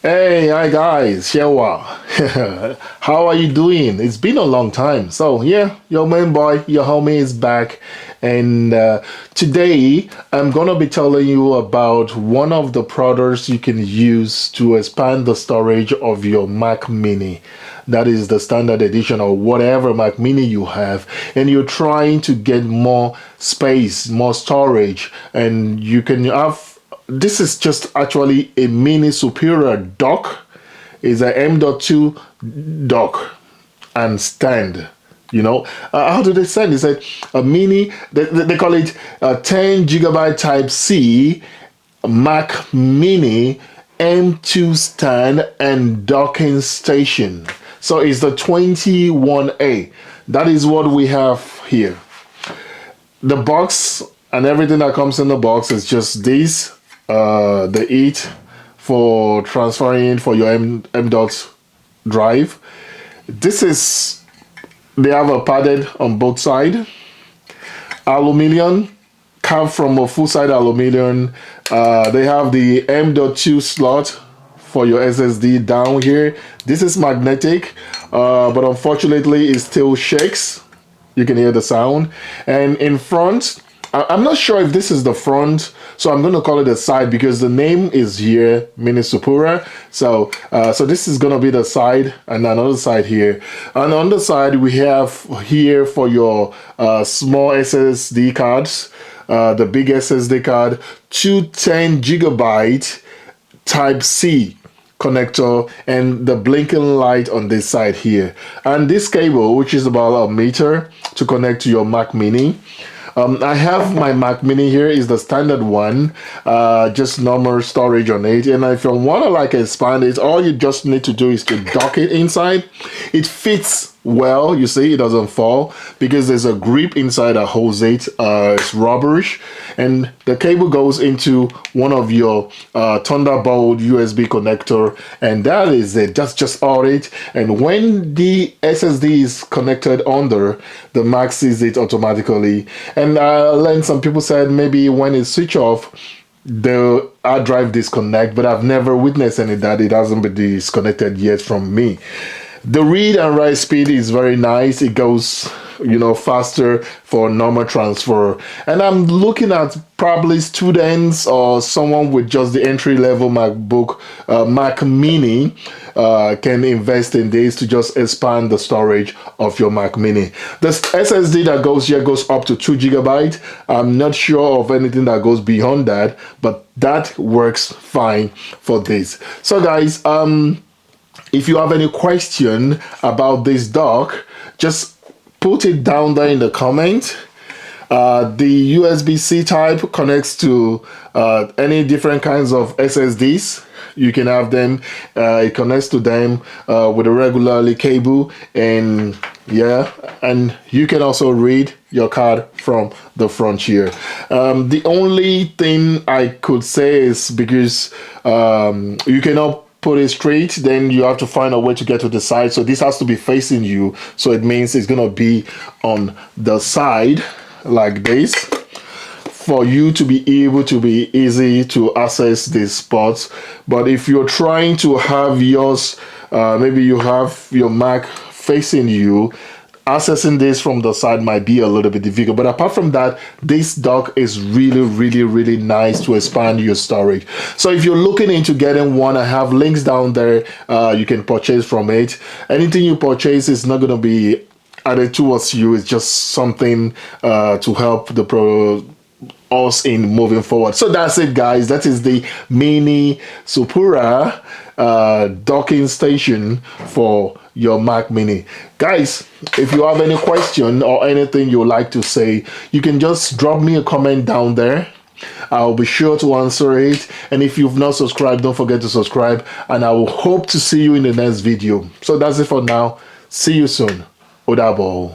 Hey, hi guys, Shewa. How are you doing? It's been a long time. So, yeah, your main boy, your homie is back. And today I'm gonna be telling you about one of the products you can use to expand the storage of your Mac Mini. That is the standard edition or whatever Mac Mini you have, and you're trying to get more space, more storage, and you can have this is just actually a Minisopuru dock. It's a M.2 dock and stand. How do they stand? It's a mini. They call it a 10 gigabyte Type C Mac Mini M2 stand and docking station. So it's the 21A. That is what we have here. The box and everything that comes in the box is just this. The EAT for transferring for your M.2 drive. This is, they have a padded on both sides. Aluminium, carved from a full-side aluminium. They have the M.2 slot for your SSD down here. This is magnetic, but unfortunately it still shakes. You can hear the sound. And in front, I'm not sure if this is the front, so I'm going to call it the side because the name is here, Minisopuru. So this is going to be the side and another side here. And on the side, we have here for your small SSD cards, the big SSD card, two 10 gigabyte Type C connector and the blinking light on this side here. And this cable, which is about a meter to connect to your Mac Mini. I have my Mac Mini here, is the standard one, just normal storage on it. And if you want to expand it, all you just need to do is to dock it inside. It fits well, you see, it doesn't fall because there's a grip inside that holds it. It's rubberish, and the cable goes into one of your Thunderbolt USB connector, and that is it. That's just all it. And when the SSD is connected under, the Mac sees it automatically. And I learned some people said maybe when it's switch off, the hard drive disconnect, but I've never witnessed any that it hasn't been disconnected yet from me. The read and write speed is very nice. It goes, faster for normal transfer. And I'm looking at probably students or someone with just the entry-level MacBook, Mac Mini, can invest in this to just expand the storage of your Mac Mini. The SSD that goes here goes up to 2 gigabyte. I'm not sure of anything that goes beyond that, but that works fine for this. So guys, if you have any question about this dock, just put it down there in the comment. The USB-C type connects to any different kinds of SSDs. You can have them. It connects to them with a regularly cable, and yeah, and you can also read your card from the front here. The only thing I could say is because you cannot put it straight, then you have to find a way to get to the side. So this has to be facing you. So it means it's gonna be on the side like this for you to be able to be easy to access these spots. But if you're trying to have yours, maybe you have your Mac facing you, accessing this from the side might be a little bit difficult. But apart from that, this dock is really nice to expand your storage. So if you're looking into getting one, I have links down there. You can purchase from it. Anything you purchase is not going to be added towards you. It's just something to help us in moving forward. So that's it, guys. That is the Minisopuru docking station for your Mac Mini. Guys, if you have any question or anything you'd like to say, you can just drop me a comment down there. I'll be sure to answer it. And if you've not subscribed, don't forget to subscribe, and I will hope to see you in the next video. So that's it for now. See you soon. Odabo.